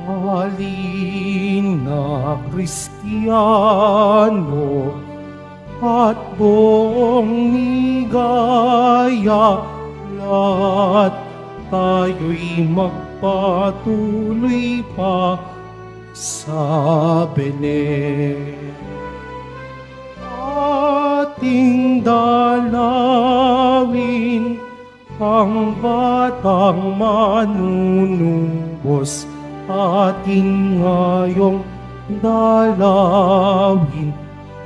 Halina Kristiyano at buong nigaya, lahat tayo'y magpatuloy pa sa Belen. Ating dalawin ang batang manunubos, ating ngayong dalawin,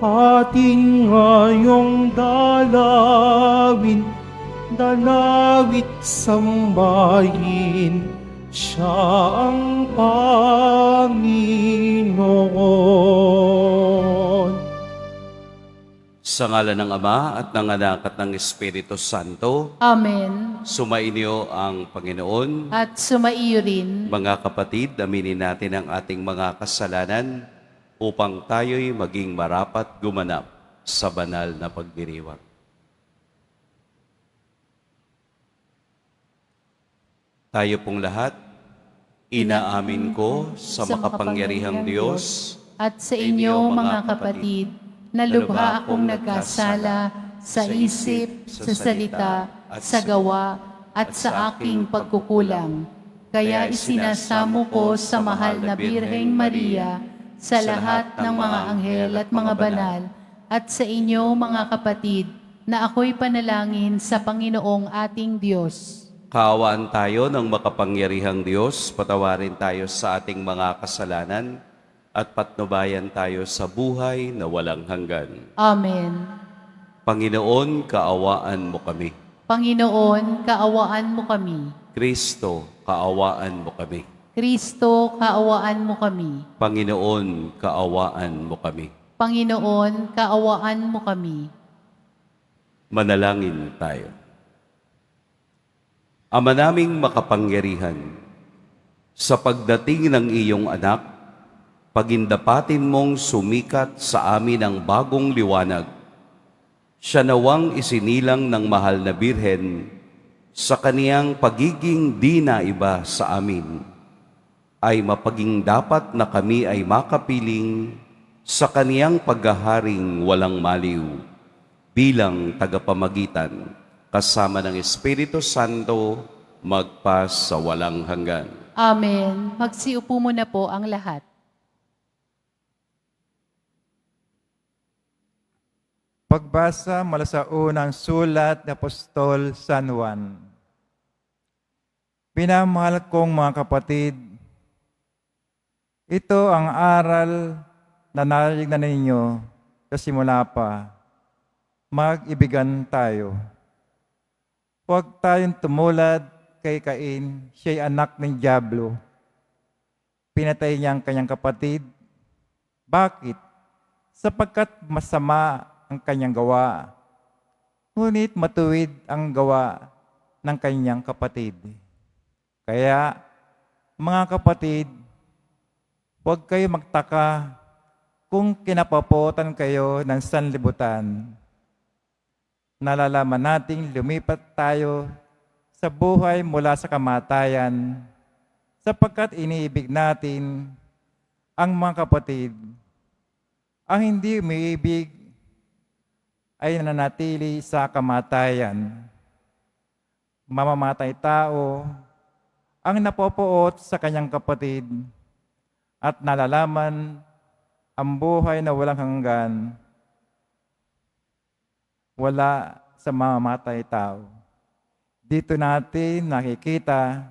ating ngayong dalawin, dalawit sambahin, siya ang Panginoon. Sa ngalan ng Ama at ng Anak at ng Espiritu Santo, Amen. sumainyo ang Panginoon. At sumaiyo rin. Mga kapatid, aminin natin ang ating mga kasalanan upang tayo'y maging marapat gumanap sa banal na pagdiriwang. Tayo pong lahat, inaamin ko sa makapangyarihang Diyos At sa inyo mga kapatid, na lubha akong nagkasala sa isip, sa salita, sa gawa, at sa aking pagkukulang. Kaya isinasamo ko sa mahal na Birheng Maria, sa lahat ng mga anghel at mga banal, at sa inyo mga kapatid, na ako'y panalangin sa Panginoong ating Diyos. Kaawaan tayo ng makapangyarihang Diyos, patawarin tayo sa ating mga kasalanan, at patnubayan tayo sa buhay na walang hanggan. Amen. Panginoon, kaawaan mo kami. Panginoon, kaawaan mo kami. Kristo, kaawaan mo kami. Kristo, kaawaan mo kami. Panginoon, kaawaan mo kami. Panginoon, kaawaan mo kami. Manalangin tayo. Ama naming makapangyarihan, sa pagdating ng iyong anak, pagindapatin mong sumikat sa amin ang bagong liwanag. Siya nawang isinilang ng mahal na Birhen sa kaniyang pagiging di na iba sa amin, ay mapaging dapat na kami ay makapiling sa kaniyang paghaharing walang maliw bilang tagapamagitan kasama ng Espiritu Santo magpas sa walang hanggan. Amen. Magsiupo muna po ang lahat. Pagbasa mula sa unang sulat ni Apostol San Juan. Pinamahal kong mga kapatid, ito ang aral na narinig na ninyo sa simula pa. Mag-ibigan tayo. Huwag tayong tumulad kay Cain, siya'y anak ng Diablo. Pinatay niya ang kanyang kapatid. Bakit? Sapagkat masama ang kanyang gawa, ngunit matuwid ang gawa ng kanyang kapatid. Kaya, mga kapatid, huwag kayo magtaka kung kinapapotan kayo ng sanlibutan. Nalalaman nating lumipat tayo sa buhay mula sa kamatayan, sapagkat iniibig natin ang mga kapatid. Ang hindi umiibig ay nananatili sa kamatayan. Mamamatay tao ang napopoot sa kanyang kapatid at nalalaman ang buhay na walang hanggan wala sa mamamatay tao. Dito natin nakikita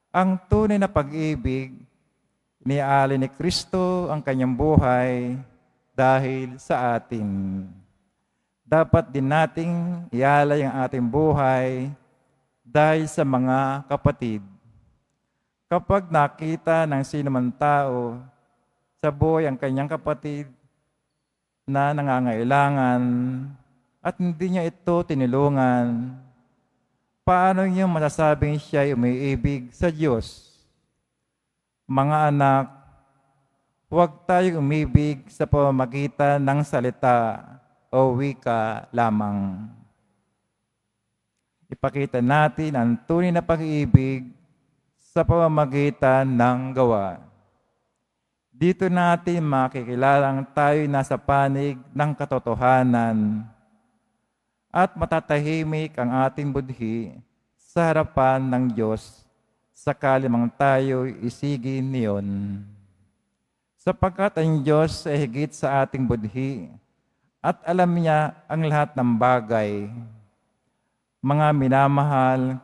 ang tunay na pag-ibig ni Alin ni Kristo ang kanyang buhay dahil sa atin. Dapat din nating ialay ang ating buhay dahil sa mga kapatid. Kapag nakita ng sinuman tao sa buhay ang kanyang kapatid na nangangailangan at hindi niya ito tinulungan, paano niyo masasabing siya ay umiibig sa Diyos? Mga anak, huwag tayong umibig sa pamamagitan ng salita o wika lamang. Ipakita natin ang tunay na pag-ibig sa pamamagitan ng gawa. Dito natin makikilalang tayo nasa panig ng katotohanan at matatahimik ang ating budhi sa harapan ng Diyos sakali mang tayo isigin niyon. Sapagkat ang Diyos ay higit sa ating budhi at alam niya ang lahat ng bagay. Mga minamahal,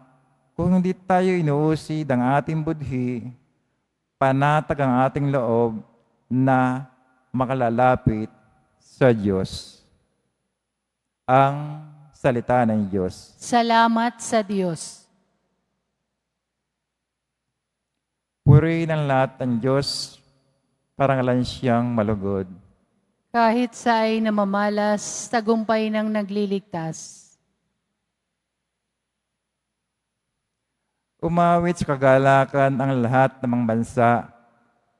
kung hindi tayo inuusid ang ating budhi, panatag ang ating loob na makalalapit sa Diyos. Ang salita ng Diyos. Salamat sa Diyos. Purihin ang lahat ng Diyos, parangalan siyang malugod. Kahit sa ay namamalas, tagumpay ng nagliligtas. Umawit sa kagalakan ang lahat ng mga bansa.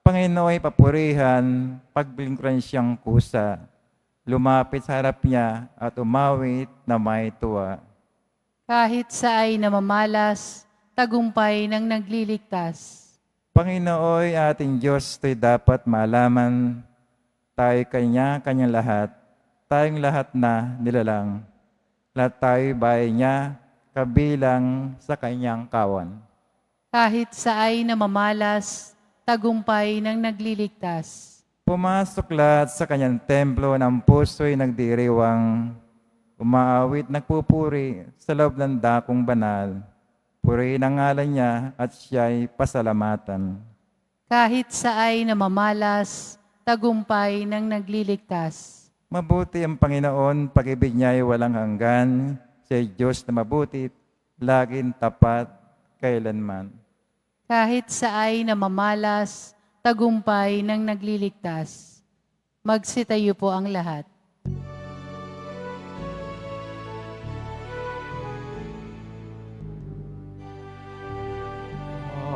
Panginooy papurihan, paglingkuran siyang kusa. Lumapit sa harap niya at umawit na may tuwa. Kahit sa ay namamalas, tagumpay ng nagliligtas. Panginooy ating Diyos, to'y dapat malaman. Tayo kanyang lahat, tayong lahat na nilalang. Lahat tayo bahay niya, kabilang sa kanyang kawan. Kahit sa ay namamalas, tagumpay ng nagliligtas. Pumasok lahat sa kanyang templo ng puso'y nagdiriwang. Umaawit, nagpupuri sa loob ng dakong banal. Purihin ang ngalan niya at siya'y pasalamatan. Kahit sa ay namamalas, tagumpay ng nagliligtas. Mabuti ang Panginoon, pag-ibig niya ay walang hanggan. Siya'y Diyos na mabuti, laging tapat, kailanman. Kahit sa ay namamalas, tagumpay ng nagliligtas. Magsitayo po ang lahat.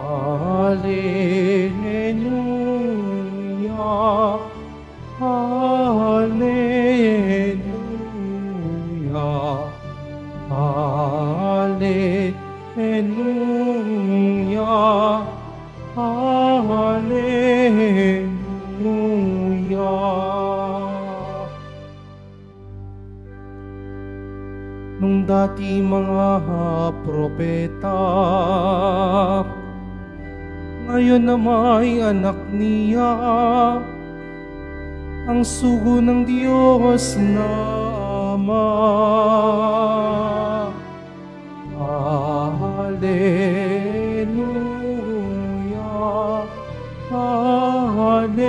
Hallelujah, Hallelujah, Hallelujah, Hallelujah. Nung dati mga propeta, ngayon na may anak niya, ang sugo ng Diyos na Ama. Hallelujah, Hallelujah,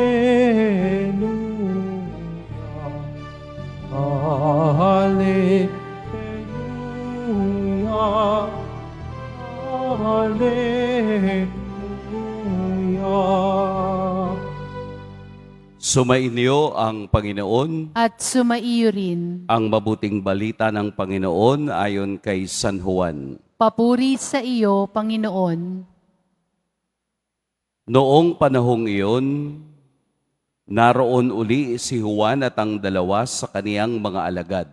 Hallelujah, Hallelujah. Sumainyo ang Panginoon. At sumaiyo rin. Ang mabuting balita ng Panginoon ayon kay San Juan. Papuri sa iyo, Panginoon. Noong panahong iyon, naroon uli si Juan at ang dalawa sa kaniyang mga alagad.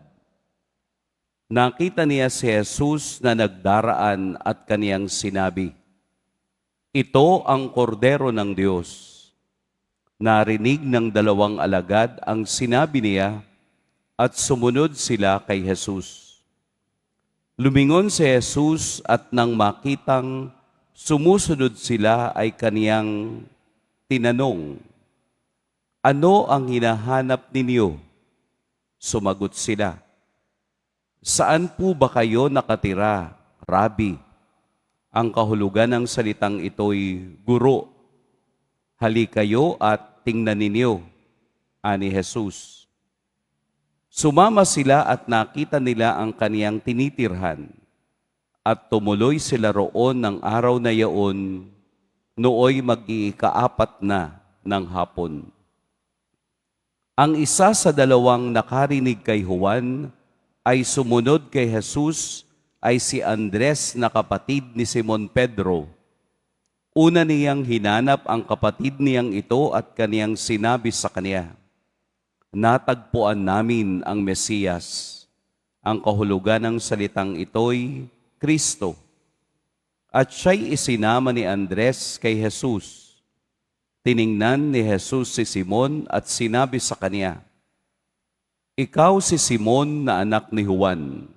Nakita niya si Jesus na nagdaraan at kaniyang sinabi, "Ito ang kordero ng Diyos." Narinig ng dalawang alagad ang sinabi niya at sumunod sila kay Jesus. Lumingon si Jesus at nang makitang sumusunod sila ay kaniyang tinanong, "Ano ang hinahanap ninyo?" Sumagot sila, "Saan po ba kayo nakatira, Rabi?" Ang kahulugan ng salitang ito'y guro. "Halikayo at tingnan ninyo," ani Jesus. Sumama sila at nakita nila ang kaniyang tinitirhan at tumuloy sila roon ng araw na yaon, nooy mag-iikaapat na ng hapon. Ang isa sa dalawang nakarinig kay Juan ay sumunod kay Jesus ay si Andres na kapatid ni Simon Pedro. Una niyang hinanap ang kapatid niyang ito at kaniyang sinabi sa kaniya, "Natagpuan namin ang Mesiyas." Ang kahulugan ng salitang ito'y Kristo. At siya'y isinama ni Andres kay Jesus. Tiningnan ni Jesus si Simon at sinabi sa kanya, "Ikaw si Simon na anak ni Juan.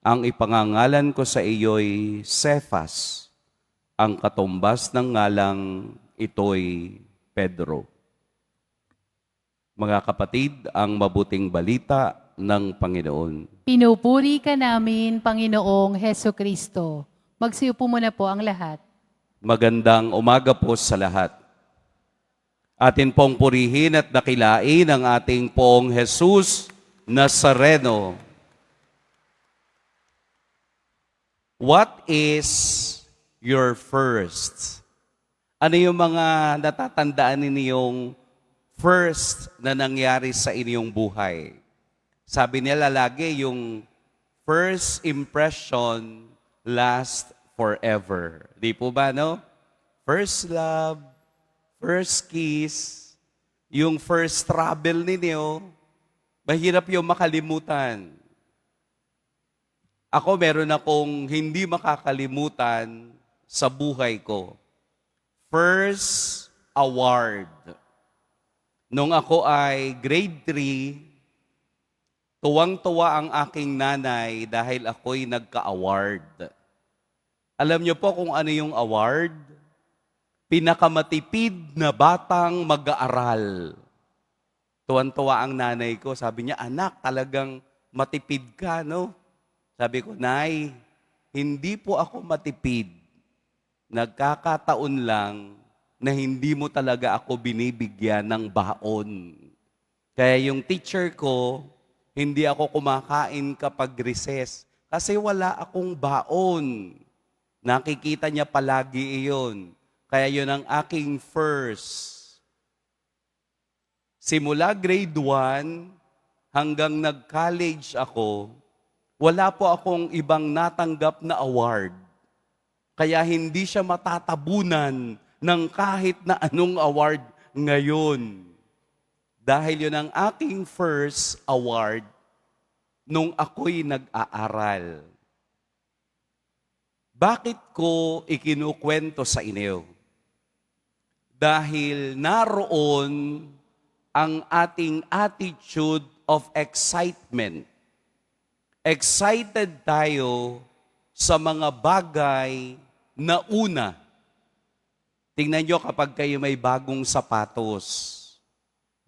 Ang ipangangalan ko sa iyo'y Cephas. Ang katumbas ng ngalang ito'y Pedro." Mga kapatid, ang mabuting balita ng Panginoon. Pinupuri ka namin, Panginoong Heso Kristo. Magsiupo muna po ang lahat. Magandang umaga po sa lahat. Atin pong purihin at dakilain ang ating pong Jesus Nazareno. What is your first? Ano yung mga natatandaan ninyong first na nangyari sa inyong buhay? Sabi nila lagi, yung first impression lasts forever. Di po ba, no? First love, first kiss, yung first travel ninyo, mahirap yung makalimutan. Ako, meron akong hindi makakalimutan sa buhay ko. First award. Nung ako ay grade 3, tuwang-tuwa ang aking nanay dahil ako'y nagka-award. Alam niyo po kung ano yung award? Pinakamatipid na batang mag-aaral. Tuwan-tuwa ang nanay ko. Sabi niya, "Anak, talagang matipid ka, no?" Sabi ko, "Nay, hindi po ako matipid. Nagkakataon lang na hindi mo talaga ako binibigyan ng baon. Kaya yung teacher ko, hindi ako kumakain kapag recess kasi wala akong baon." Nakikita niya palagi iyon. Kaya yun ang aking first. Simula grade 1 hanggang nag-college ako, wala po akong ibang natanggap na award. Kaya hindi siya matatabunan ng kahit na anong award ngayon. Dahil yun ang aking first award nung ako'y nag-aaral. Bakit ko ikinukwento sa inyo? Dahil naroon ang ating attitude of excitement. Excited tayo sa mga bagay na una. Tingnan nyo kapag kayo may bagong sapatos.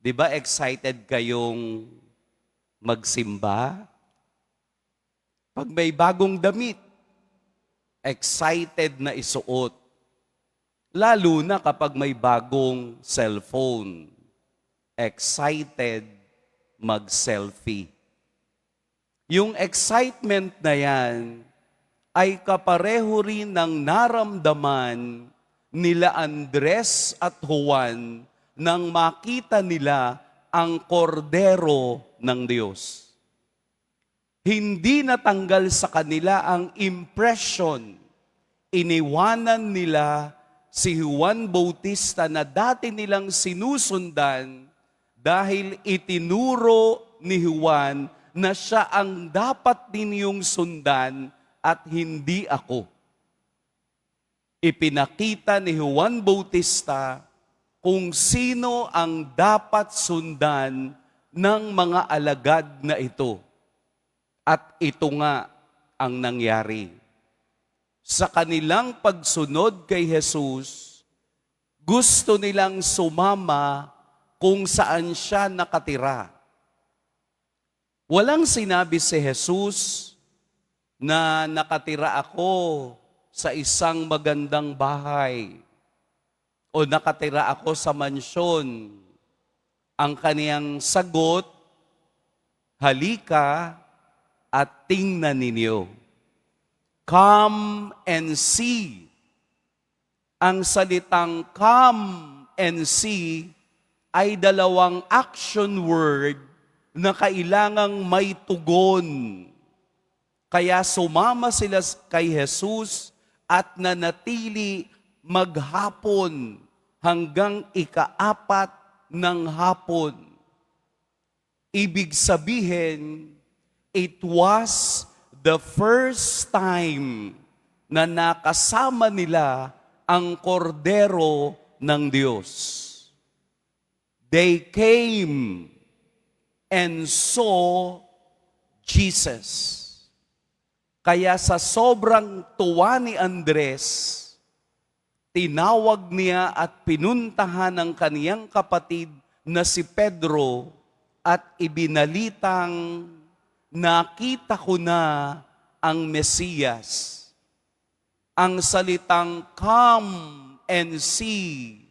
Di ba excited kayong magsimba? Pag may bagong damit, excited na isuot. Lalo na kapag may bagong cellphone, excited mag-selfie. Yung excitement na yan ay kapareho rin ng naramdaman nila Andres at Juan nang makita nila ang kordero ng Diyos. Hindi natanggal sa kanila ang impression. Iniwanan nila si Juan Bautista na dati nilang sinusundan dahil itinuro ni Juan na siya ang dapat ninyong sundan at hindi ako. Ipinakita ni Juan Bautista kung sino ang dapat sundan ng mga alagad na ito. At ito nga ang nangyari. Sa kanilang pagsunod kay Jesus, gusto nilang sumama kung saan siya nakatira. Walang sinabi si Jesus na nakatira ako sa isang magandang bahay o nakatira ako sa mansyon. Ang kaniyang sagot, halika at tingnan ninyo. Come and see. Ang salitang come and see ay dalawang action word na kailangang may tugon. Kaya sumama sila kay Jesus at nanatili maghapon hanggang ika-4 ng hapon. Ibig sabihin, it was the first time na nakasama nila ang kordero ng Diyos. They came and saw Jesus. Kaya sa sobrang tuwa ni Andres, tinawag niya at pinuntahan ang kaniyang kapatid na si Pedro at ibinalitang, nakita ko na ang Mesiyas. Ang salitang come and see,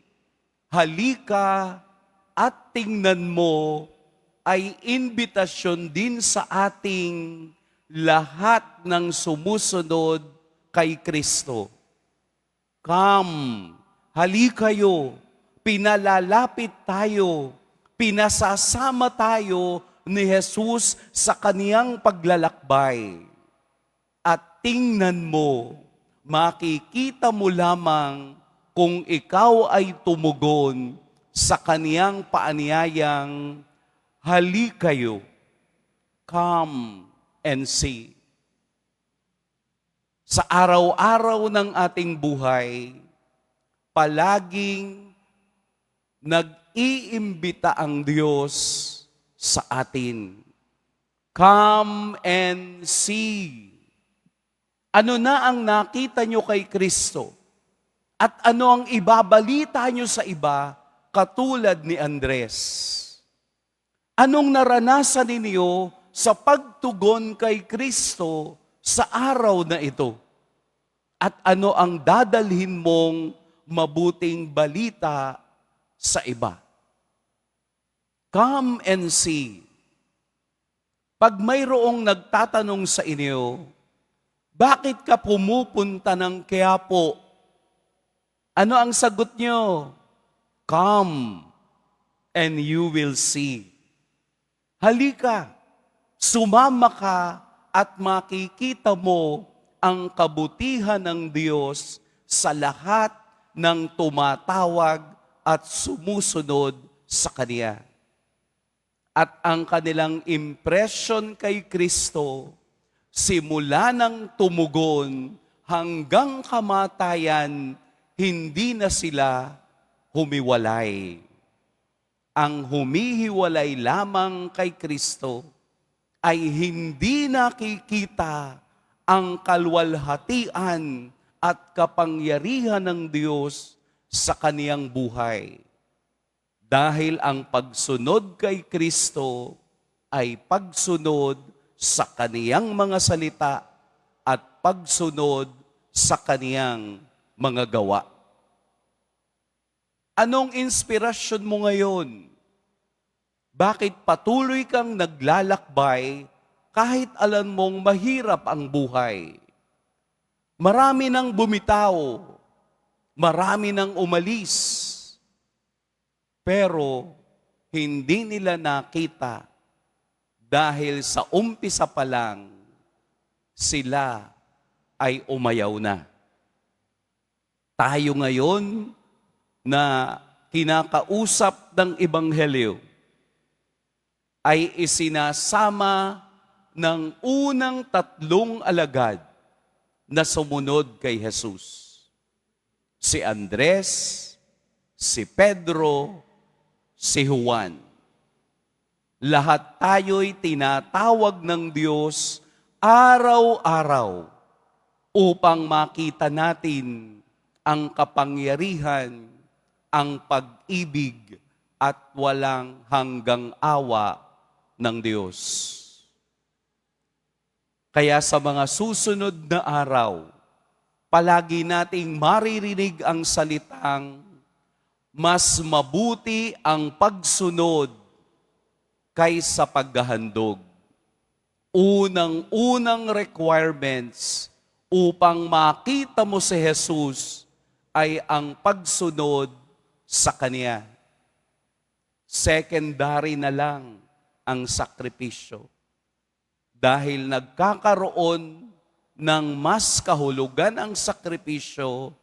halika at tingnan mo, ay imbitasyon din sa ating lahat ng sumusunod kay Kristo. Come, halikayo, pinalalapit tayo, pinasasama tayo ni Jesus sa kaniyang paglalakbay. At tingnan mo, makikita mo lamang kung ikaw ay tumugon sa kaniyang paanyayang, halikayo, come and see. Sa araw-araw ng ating buhay, palaging nag-iimbita ang Diyos sa atin. Come and see. Ano na ang nakita nyo kay Kristo? At ano ang ibabalita nyo sa iba katulad ni Andres? Anong naranasan ninyo sa pagtugon kay Kristo sa araw na ito? At ano ang dadalhin mong mabuting balita sa iba? Come and see. Pag mayroong nagtatanong sa inyo, bakit ka pumupunta ng Quiapo? Ano ang sagot nyo? Come and you will see. Halika, sumama ka at makikita mo ang kabutihan ng Diyos sa lahat ng tumatawag at sumusunod sa Kanya. At ang kanilang impression kay Kristo, simula ng tumugon hanggang kamatayan, hindi na sila humiwalay. Ang humihiwalay lamang kay Kristo ay hindi nakikita ang kalwalhatian at kapangyarihan ng Diyos sa kaniyang buhay. Dahil ang pagsunod kay Kristo ay pagsunod sa kaniyang mga salita at pagsunod sa kaniyang mga gawa. Anong inspirasyon mo ngayon? Bakit patuloy kang naglalakbay kahit alam mong mahirap ang buhay? Marami nang bumitaw, marami nang umalis, pero hindi nila nakita dahil sa umpisa pa lang, sila ay umayaw na. Tayo ngayon na kinakausap ng Ebanghelyo ay isinasama ng unang 3 alagad na sumunod kay Jesus. Si Andres, si Pedro, si Juan. Lahat tayo'y tinatawag ng Diyos araw-araw upang makita natin ang kapangyarihan, ang pag-ibig at walang hanggang awa ng Diyos. Kaya sa mga susunod na araw, palagi nating maririnig ang salitang, mas mabuti ang pagsunod kaysa paghahandog. Unang-unang requirements upang makita mo si Jesus ay ang pagsunod sa Kanya. Secondary na lang ang sakripisyo. Dahil nagkakaroon ng mas kahulugan ang sakripisyo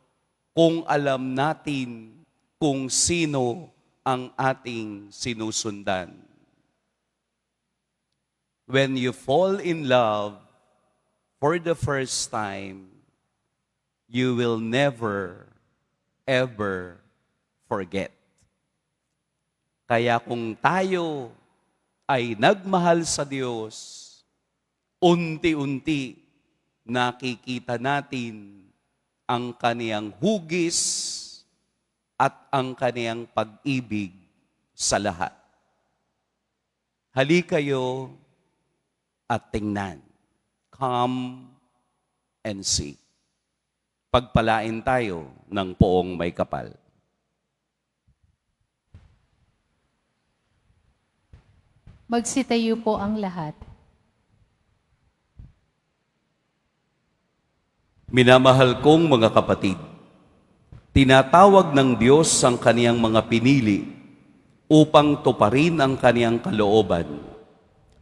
kung alam natin kung sino ang ating sinusundan. When you fall in love for the first time, you will never, ever forget. Kaya kung tayo ay nagmahal sa Diyos, unti-unti nakikita natin ang kaniyang hugis at ang kaniyang pag-ibig sa lahat. Halikayo at tingnan. Come and see. Pagpalain tayo ng poong may kapal. Magsitayo po ang lahat. Minamahal kong mga kapatid, tinatawag ng Diyos ang kaniyang mga pinili upang tuparin ang kaniyang kalooban.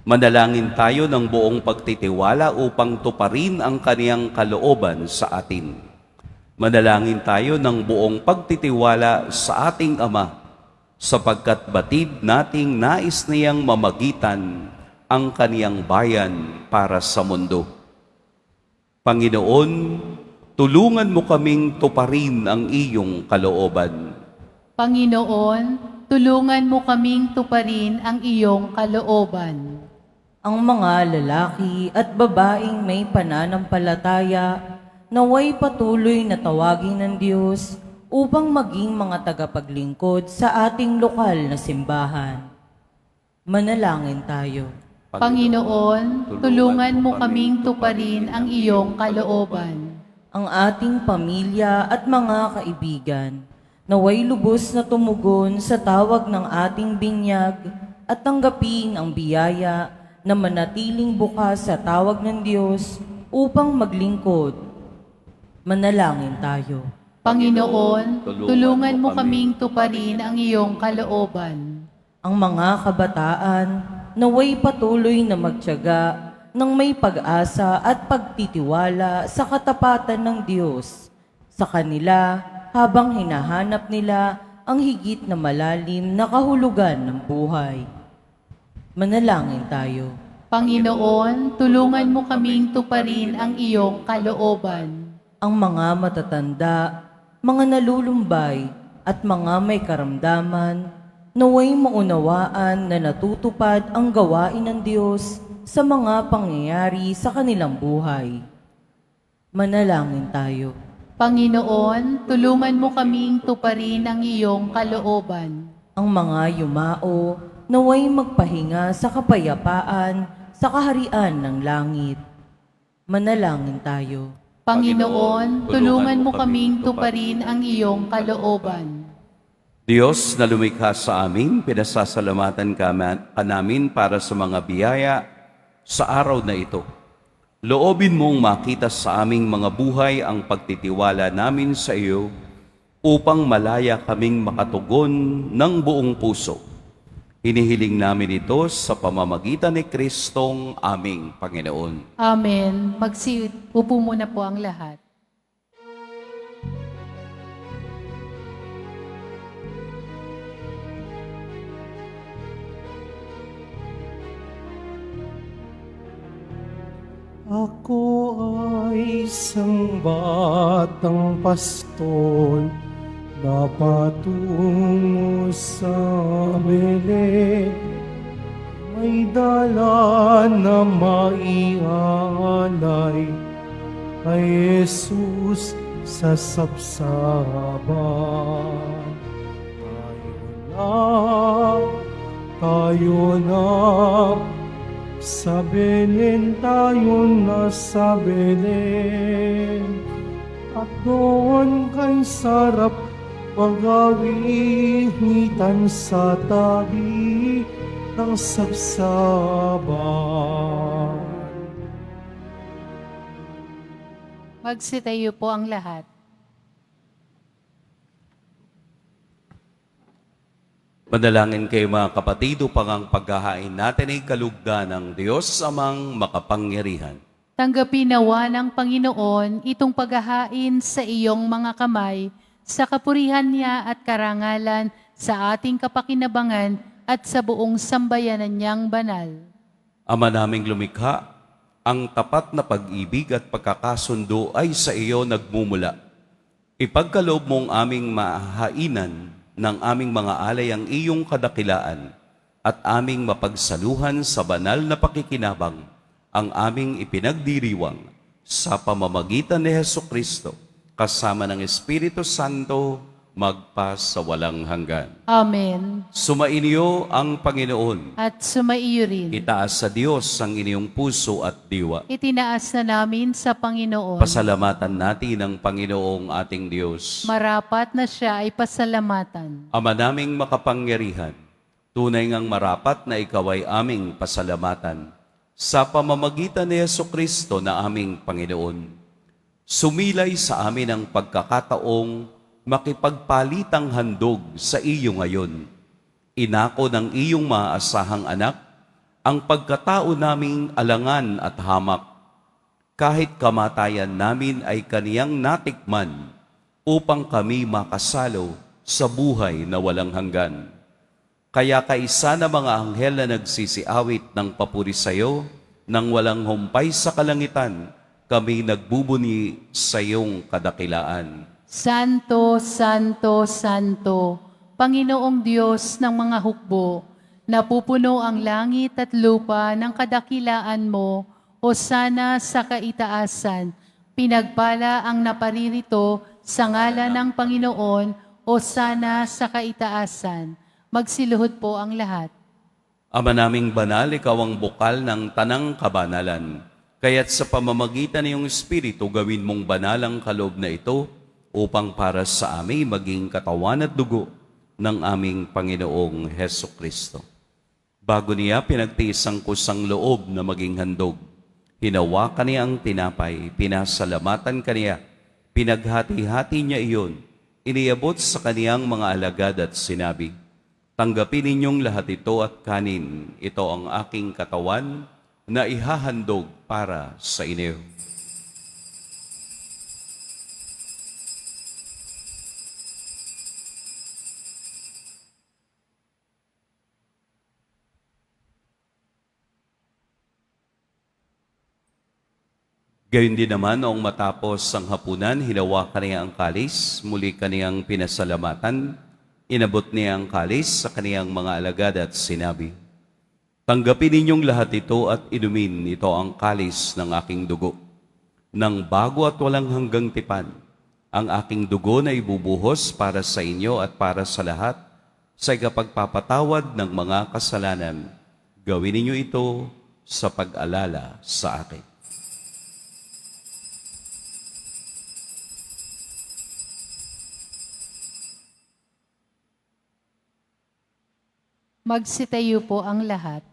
Manalangin tayo ng buong pagtitiwala upang tuparin ang kaniyang kalooban sa atin. Manalangin tayo ng buong pagtitiwala sa ating Ama, sapagkat batid nating nais niyang mamagitan ang kaniyang bayan para sa mundo. Panginoon, tulungan mo kaming tuparin ang iyong kalooban. Panginoon, tulungan mo kaming tuparin ang iyong kalooban. Ang mga lalaki at babaeng may pananampalataya naway patuloy na tawagin ng Diyos upang maging mga tagapaglingkod sa ating lokal na simbahan. Manalangin tayo. Panginoon, tulungan mo kaming tuparin ang iyong kalooban. Ang ating pamilya at mga kaibigan naway lubos na tumugon sa tawag ng ating binyag at tanggapin ang biyaya na manatiling bukas sa tawag ng Diyos upang maglingkod. Manalangin tayo. Panginoon, tulungan mo kaming tuparin ang iyong kalooban. Ang mga kabataan naway patuloy na magtiyaga ng may pag-asa at pagtitiwala sa katapatan ng Diyos sa kanila habang hinahanap nila ang higit na malalim na kahulugan ng buhay. Manalangin tayo. Panginoon, tulungan mo kaming tuparin ang iyong kalooban. Ang mga matatanda, mga nalulumbay at mga may karamdaman naway maunawaan na natutupad ang gawain ng Diyos sa mga pangyayari sa kanilang buhay. Manalangin tayo. Panginoon, tulungan mo kaming tuparin ang iyong kalooban. Ang mga yumao naway magpahinga sa kapayapaan sa kaharian ng langit. Manalangin tayo. Panginoon, tulungan mo kaming tuparin ang iyong kalooban. Diyos na lumikha sa amin, pinasasalamatan ka namin para sa mga biyaya sa araw na ito. Loobin mong makita sa aming mga buhay ang pagtitiwala namin sa iyo upang malaya kaming makatugon ng buong puso. Hinihiling namin ito sa pamamagitan ni Kristong aming Panginoon. Amen. Upo muna po ang lahat. Ako ay isang batang pastol na patungo sa Belén. May dala na maialay kay Jesus sa sabsaban. Tayo na, sa Belén tayo na sa Belén. At doon kay sarap pag-awitan sa tabi ng sabsaban. Magsitayo po ang lahat. Manalangin kayo mga kapatid upang ang paghahain natin ay kalugdan ng Diyos amang makapangyarihan. Tanggapin nawa ng Panginoon itong paghahain sa iyong mga kamay, sa kapurihan niya at karangalan, sa ating kapakinabangan at sa buong sambayanan niyang banal. Ama naming lumikha, ang tapat na pag-ibig at pagkakasundo ay sa iyo nagmumula. Ipagkaloob mong aming mahainan ng aming mga alay ang iyong kadakilaan at aming mapagsaluhan sa banal na pakikinabang ang aming ipinagdiriwang sa pamamagitan ni Hesukristo kasama ng Espiritu Santo magpa sa walang hanggan. Amen. Sumainyo ang Panginoon. At sumaiyo rin. Itaas sa Diyos ang inyong puso at diwa. Itinaas na namin sa Panginoon. Pasalamatan natin ang Panginoong ating Diyos. Marapat na siya ay pasalamatan. Ama naming makapangyarihan, tunay ngang marapat na ikaw ay aming pasalamatan sa pamamagitan ni Hesukristo na aming Panginoon. Sumilay sa amin ang pagkakataong makipagpalitang handog sa iyo ngayon. Inako ng iyong maaasahang anak ang pagkatao naming alangan at hamak. Kahit kamatayan namin ay kaniyang natikman upang kami makasalo sa buhay na walang hanggan. Kaya kaisa na mga anghel na nagsisiawit ng papuri sa iyo, nang walang humpay sa kalangitan, kami nagbubuni sa iyong kadakilaan. Santo, Santo, Santo, Panginoong Diyos ng mga hukbo, napupuno ang langit at lupa ng kadakilaan mo, hosana sa kaitaasan. Pinagpala ang naparirito sa ngalan ng Panginoon, hosana sa kaitaasan. Magsiluhod po ang lahat. Ama naming banal, ikaw ang bukal ng tanang kabanalan. Kaya't sa pamamagitan ng iyong Espiritu, gawin mong banal ang kaloob na ito, upang para sa amin maging katawan at dugo ng aming Panginoong Hesukristo. Bago niya pinagtiis ang kusang loob na maging handog, hinawakan niya ang tinapay, pinasalamatan kaniya, pinaghati-hati niya iyon, iniabot sa kaniyang mga alagad at sinabi, "Tanggapin ninyong lahat ito at kanin, ito ang aking katawan na ihahandog para sa inyo." Gayun din naman, noong matapos ang hapunan, hinawakan niya ang kalis, muli kaniyang pinasalamatan, inabot niya ang kalis sa kaniyang mga alagad at sinabi, "Tanggapin ninyong lahat ito at inumin, ito ang kalis ng aking dugo. Nang bago at walang hanggang tipan, ang aking dugo na ibubuhos para sa inyo at para sa lahat, sa ikapagpapatawad ng mga kasalanan. Gawin ninyo ito sa pag-alala sa akin." Magsitayo po ang lahat.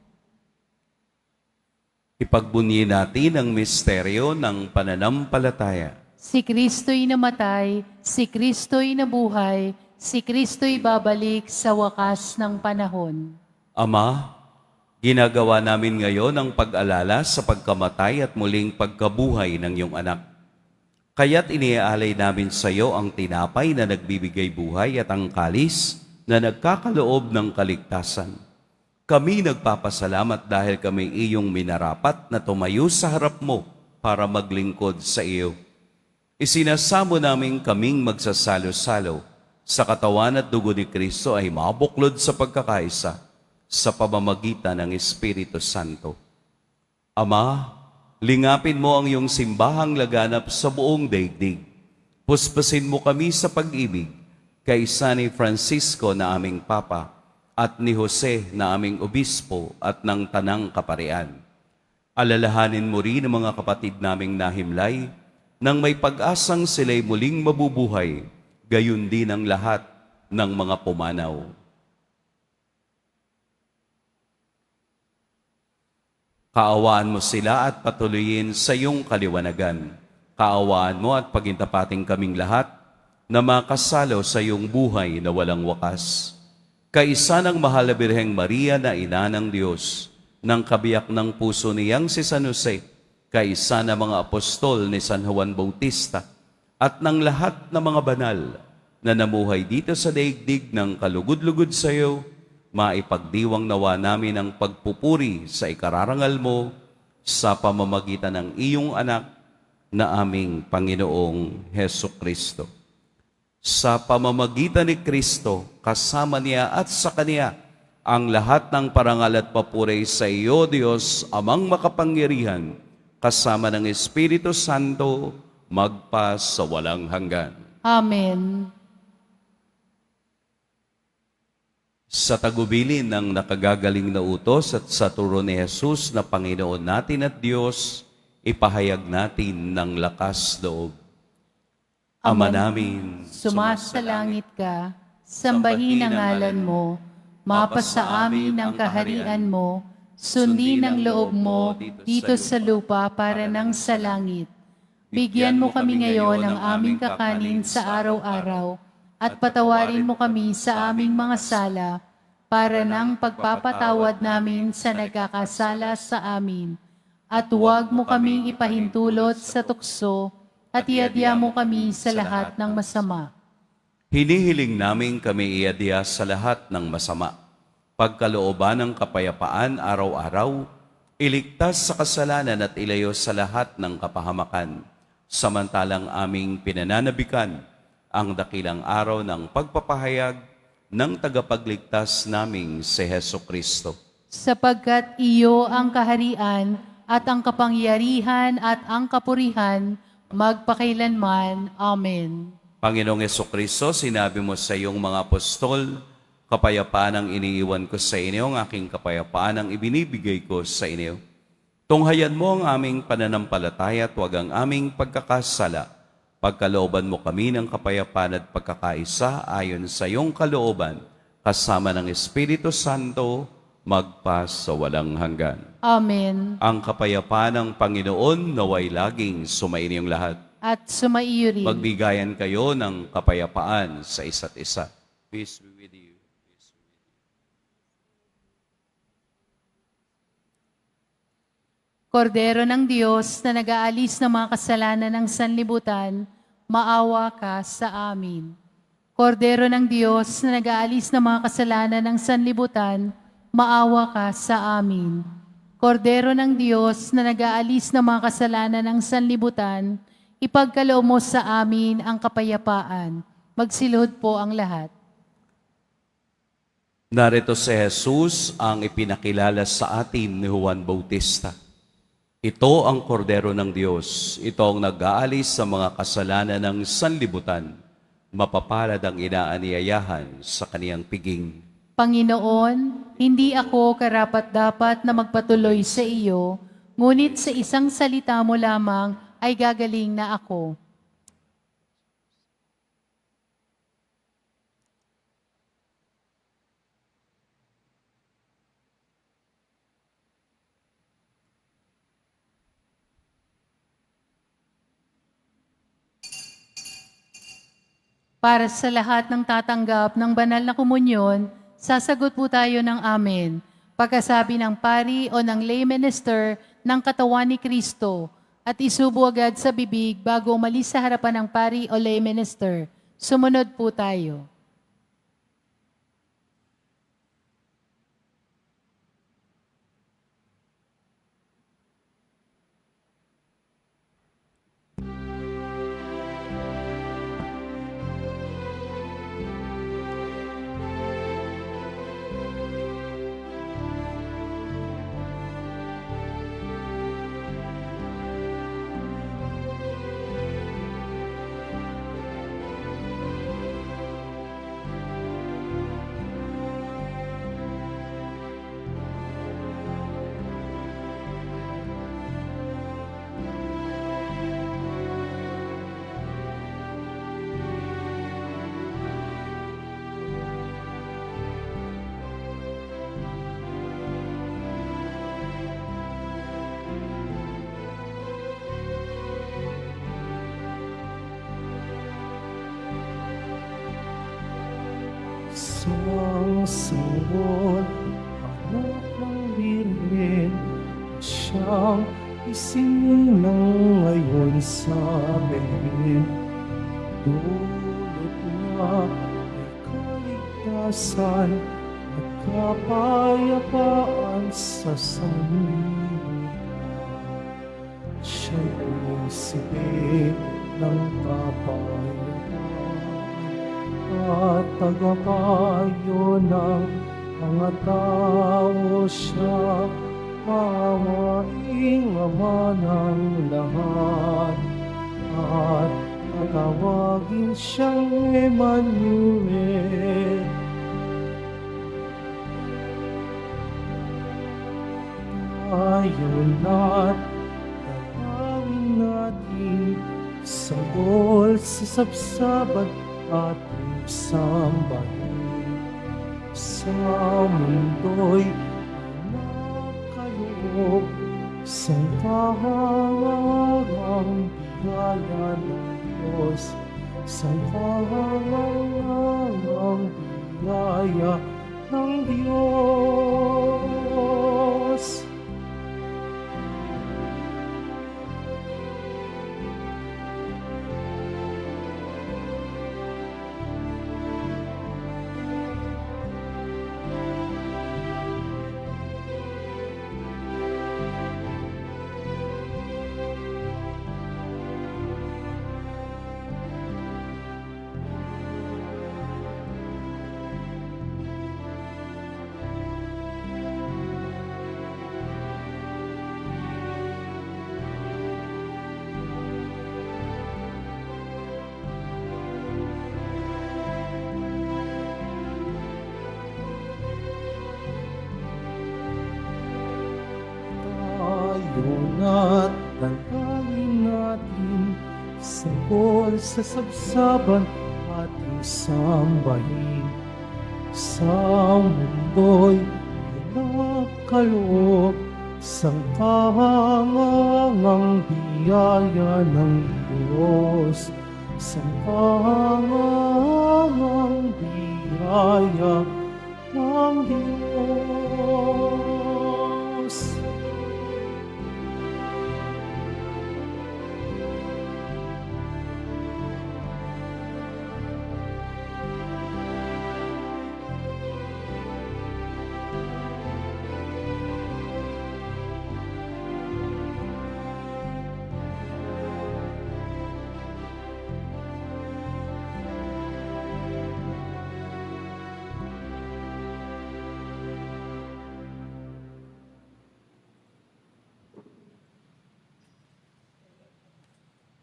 Ipagbunyi natin ang misteryo ng pananampalataya. Si Kristo'y namatay, si Kristo'y nabuhay, si Kristo'y babalik sa wakas ng panahon. Ama, ginagawa namin ngayon ang pag-alala sa pagkamatay at muling pagkabuhay ng iyong anak. Kaya't iniaalay namin sa iyo ang tinapay na nagbibigay buhay at ang kalis na nagkakaloob ng kaligtasan. Kami nagpapasalamat dahil kami iyong minarapat na tumayo sa harap mo para maglingkod sa iyo. Isinasamo namin kaming magsasalo-salo sa katawan at dugo ni Kristo ay mabuklod sa pagkakaisa sa pamamagitan ng Espiritu Santo. Ama, lingapin mo ang iyong simbahang laganap sa buong daigdig. Puspusin mo kami sa pag-ibig, kaisa ni Francisco na aming Papa at ni Jose na aming Obispo at ng Tanang Kaparian. Alalahanin mo rin ang mga kapatid naming nahimlay nang may pag-asang sila'y muling mabubuhay, gayon din ang lahat ng mga pumanaw. Kaawaan mo sila at patuloyin sa iyong kaliwanagan. Kaawaan mo at pagintapating kaming lahat na makasalo sa iyong buhay na walang wakas. Kaisa ng mahal na Birheng Maria na ina ng Diyos, ng kabiyak ng puso niyang si San Jose, kaisa ng mga apostol ni San Juan Bautista, at ng lahat ng mga banal na namuhay dito sa daigdig ng kalugod-lugod sa iyo, maipagdiwang nawa namin ang pagpupuri sa ikararangal mo sa pamamagitan ng iyong anak na aming Panginoong Hesukristo. sa pamamagitan ni Kristo, kasama niya at sa Kaniya, ang lahat ng parangal at papuri sa iyo, Diyos, Amang makapangyarihan, kasama ng Espiritu Santo, magpa sa walang hanggan. Amen. Sa tagubilin ng nakagagaling na utos at sa turo ni Jesus na Panginoon natin at Diyos, ipahayag natin ng lakas loob. Ama namin, Sumasalangit ka, sambahin ang ngalan mo, mapasa amin ang kaharian mo, sundin ang loob mo dito sa lupa para nang sa langit. Bigyan mo kami ngayon ng aming kakanin sa araw-araw, at patawarin mo kami sa aming mga sala, para nang pagpapatawad namin sa nagkakasala sa amin. At huwag mo kaming ipahintulot sa tukso, at iadya mo kami sa lahat ng masama. hinihiling namin kami iadya sa lahat ng masama. Pagkalooban ng kapayapaan araw-araw, iligtas sa kasalanan at ilayo sa lahat ng kapahamakan. Samantalang aming pinananabikan ang dakilang araw ng pagpapahayag ng tagapagligtas naming si Heso Kristo. Sapagkat iyo ang kaharian at ang kapangyarihan at ang kapurihan magpakailanman. Amen. Panginoong Heso Kristo, sinabi mo sa iyong mga apostol, kapayapaan ang iniiwan ko sa inyo, ang aking kapayapaan ang ibinibigay ko sa inyo. Tunghayan mo ang aming pananampalataya at huwag ang aming pagkakasala. Pagkalooban mo kami ng kapayapaan at pagkakaisa ayon sa iyong kalooban, kasama ng Espiritu Santo, magpa sa walang hanggan. Amen. Ang kapayapaan ng Panginoon naway laging sumainyong lahat. At sumaiyo rin. Magbigayan kayo ng kapayapaan sa isa't isa. Peace be with you. Kordero ng Diyos na nag-aalis ng mga kasalanan ng sanlibutan, maawa ka sa amin. Kordero ng Diyos na nag-aalis ng mga kasalanan ng sanlibutan, maawa ka sa amin. Kordero ng Diyos na nag-aalis ng mga kasalanan ng sanlibutan, ipagkaloob mo sa amin ang kapayapaan. Magsilhod po ang lahat. Narito si Jesus ang ipinakilala sa atin ni Juan Bautista. Ito ang kordero ng Diyos. Ito ang nag-aalis sa mga kasalanan ng sanlibutan. Mapapalad ang inaaniyayahan sa kaniyang piging. Panginoon, hindi ako karapat-dapat na magpatuloy sa iyo, ngunit sa isang salita mo lamang ay gagaling na ako. Para sa lahat ng tatanggap ng banal na komunyon, sasagot po tayo ng amen. Pagkasabi ng pari o ng lay minister ng katawan ni Kristo at isubo agad sa bibig bago umalis sa harapan ng pari o lay minister. Sumunod po tayo. Sang sanggol, anak ng Birhen, siyang isininang ngayon sa amin. Dulot niya ay kaligtasan at kapayapaan sa sanlibutan. Siya'y prinsipe ng kapayapaan. tagapayo ng mga tao siya, maawaing Ama ng lahat, at tatawagin siyang Emmanuel. Tayo na't dalangin natin, sanggol sa sabsaban ating sambahin. Sa mundo'y nakaloob, sangkahangang biyaya ng Diyos, sangkahangang biyaya ng Diyos. Tayo na't dalangin natin, sanggol sa sabsaban ating sambahin. Sa mundo'y pinakaloob, sangkahangang biyaya ng Diyos, sangkahangang biyaya ng Diyos.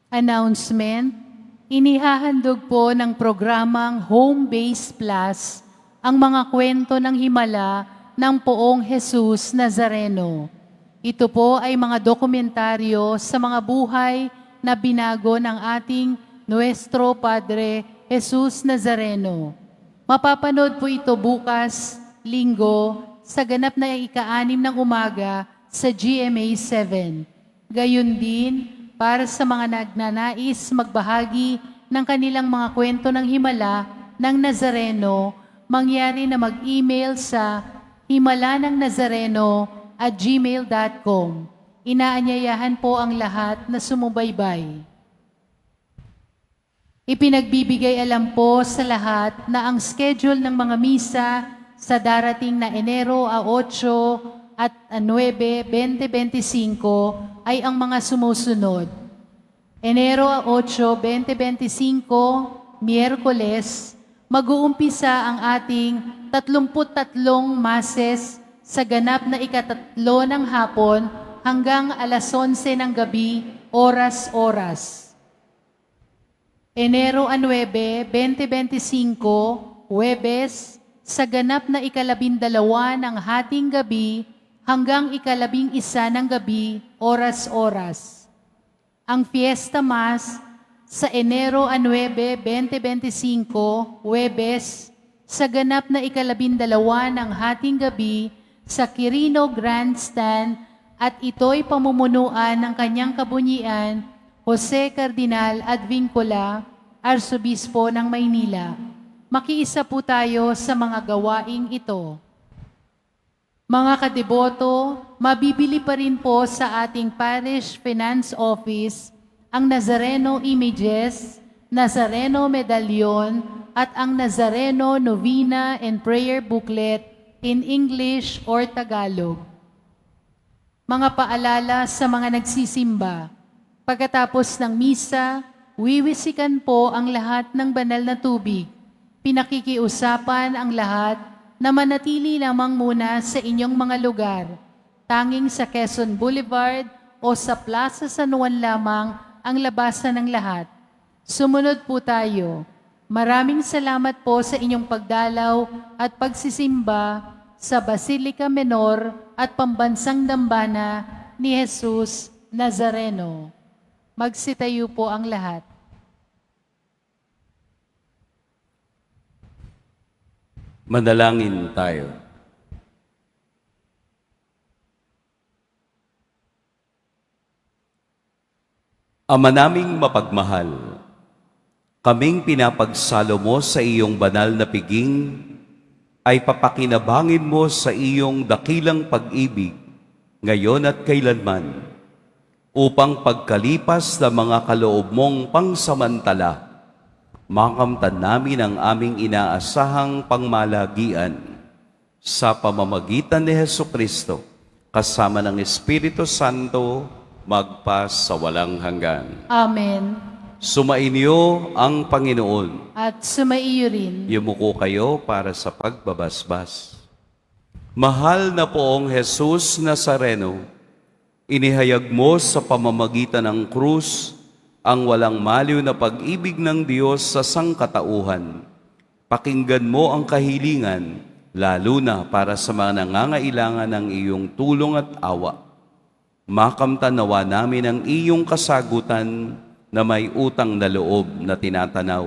Announcement, inihahandog po ng programang Home Base Plus ang mga kwento ng himala ng Poong Jesus Nazareno. Ito po ay mga dokumentaryo sa mga buhay na binago ng ating Nuestro Padre Jesus Nazareno. Mapapanood po ito bukas, Linggo, sa ganap na ika-6 ng umaga sa GMA 7. Gayun din, para sa mga nagnanais magbahagi ng kanilang mga kwento ng himala ng Nazareno, mangyari na mag-email sa himalanangnazareno@gmail.com. Inaanyayahan po ang lahat na sumubaybay. Ipinagbibigay alam po sa lahat na ang schedule ng mga misa sa darating na Enero 8 at 9, 2025 ay ang mga sumusunod. Enero 8, 2025, Miyerkules, mag-uumpisa ang ating 33 mases sa ganap na ika-3 ng hapon hanggang alas 11 ng gabi, oras-oras. Enero 9, 2025, Huwebes, sa ganap na ika-12 ng hating gabi hanggang ika-11 ng gabi, oras-oras. Ang Fiesta Mass sa Enero 9, 2025, Huwebes, sa ganap na ika-12 ng hating gabi sa Quirino Grandstand at ito'y pamumunuan ng kanyang kabunyian, Jose Cardinal Advincula, Arsobispo ng Maynila. Makiisa po tayo sa mga gawaing ito. Mga kadeboto, mabibili pa rin po sa ating Parish Finance Office ang Nazareno Images, Nazareno Medallion, at ang Nazareno Novena and Prayer Booklet in English or Tagalog. Mga paalala sa mga nagsisimba. Pagkatapos ng misa, wiwisikan po ang lahat ng banal na tubig. Pinakikiusapan ang lahat na manatili lamang muna sa inyong mga lugar. Tanging sa Quezon Boulevard o sa Plaza San Juan lamang ang labasan ng lahat. Sumunod po tayo. Maraming salamat po sa inyong pagdalaw at pagsisimba sa Basilica Menor at Pambansang Dambana ni Jesus Nazareno. Magsitayo po ang lahat. Manalangin tayo. Ama naming mapagmahal, kaming pinapagsalo mo sa iyong banal na piging, ay papakinabangin mo sa iyong dakilang pag-ibig, ngayon at kailanman, upang pagkalipas ng mga kaloob mong pangsamantala, makamtan namin ang aming inaasahang pangmalagian sa pamamagitan ni Hesukristo, kasama ng Espiritu Santo, magpas sa walang hanggan. Amen. Sumainyo ang Panginoon. At sumaiyo rin. Yumuko kayo para sa pagbabasbas. Mahal na poong Jesus Nazareno, inihayag mo sa pamamagitan ng krus ang walang maliw na pag-ibig ng Diyos sa sangkatauhan. Pakinggan mo ang kahilingan, lalo na para sa mga nangangailangan ng iyong tulong at awa. Makamtan nawa namin ang iyong kasagutan na may utang na loob na tinatanaw.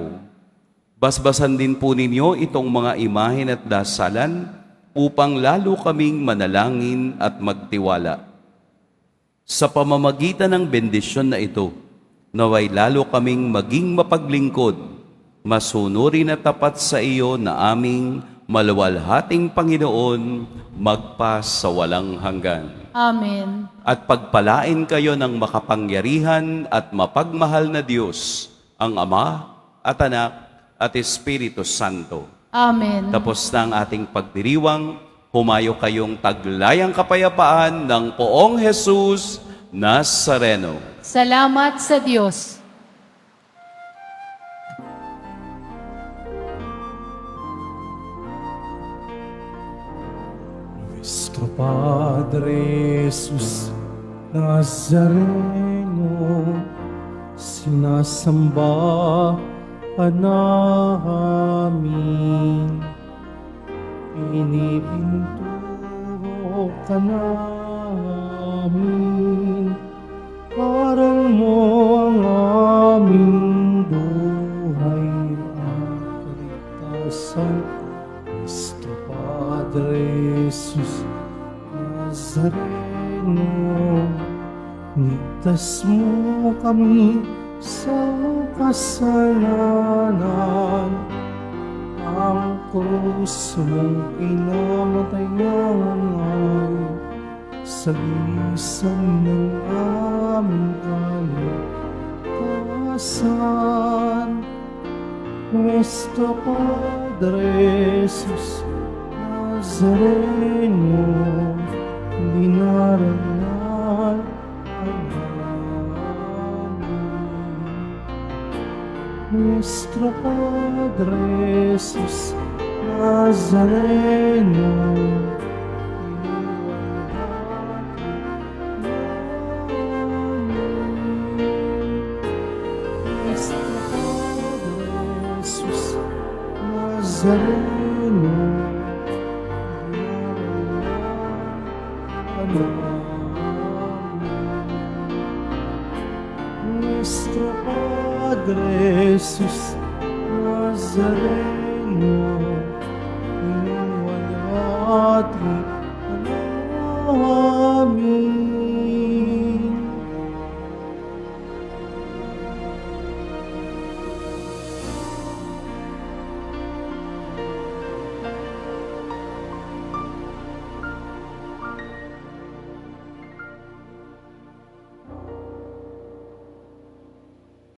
Basbasan din po ninyo itong mga imahen at dasalan upang lalo kaming manalangin at magtiwala. Sa pamamagitan ng bendisyon na ito, naway lalo kaming maging mapaglingkod, masunurin at tapat sa iyo na aming maluwalhating Panginoon, magpas sa walang hanggan. Amen. At pagpalain kayo ng makapangyarihan at mapagmahal na Diyos, ang Ama at Anak at Espiritu Santo. Amen. Tapos na ang ating pagdiriwang, humayo kayong taglayang kapayapaan ng poong Jesus Nazareno. Salamat sa Diyos. Nuestro Padre Jesus Nazareno, sinasamba ka namin, pinipinto ka namin, parang mo ang aming buhay at kaligtasan. Nuestro Padre Jesus Nazareno, ligtas mo kami sa kasalanan. Ang krus mong pinamatayan ay sagisag ng aming kaligtasan. Nuestro Padre Jesus Nazareno, dinarangal ang amin. Nuestro Padre Jesus Nazareno, Nuestro Padre Jesus Nazareno, Nuestro Padre Jesus Nazareno, inuwalhati ang